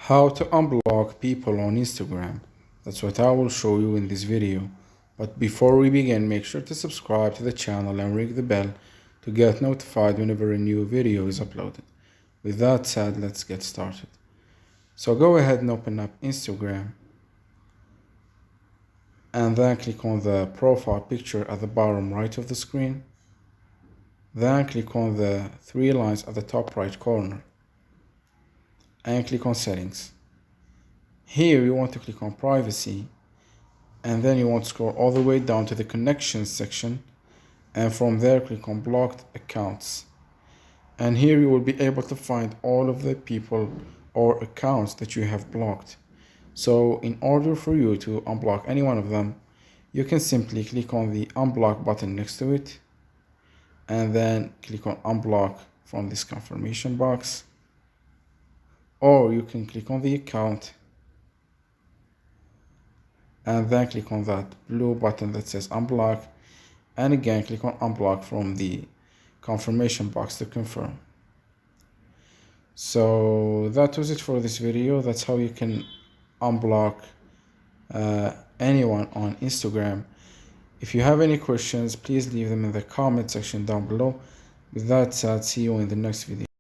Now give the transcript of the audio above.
How to unblock people on Instagram. That's what I will show you in this video. But before we begin, make sure to subscribe to the channel and ring the bell to get notified whenever a new video is uploaded. With that said, let's get started. So go ahead and open up Instagram and then click on the profile picture at the bottom right of the screen. Then click on the three lines at the top right corner and click on settings. Here you want to click on privacy, and then you want to scroll all the way down to the connections section, and from there click on blocked accounts. And here you will be able to find all of the people or accounts that you have blocked. So in order for you to unblock any one of them, you can simply click on the unblock button next to it and then click on unblock from this confirmation box, or you can click on the account and then click on that blue button that says unblock, and again click on unblock from the confirmation box to confirm. So that was it for this video. That's how you can unblock anyone on Instagram. If you have any questions, please leave them in the comment section down below. With that said, see you in the next video.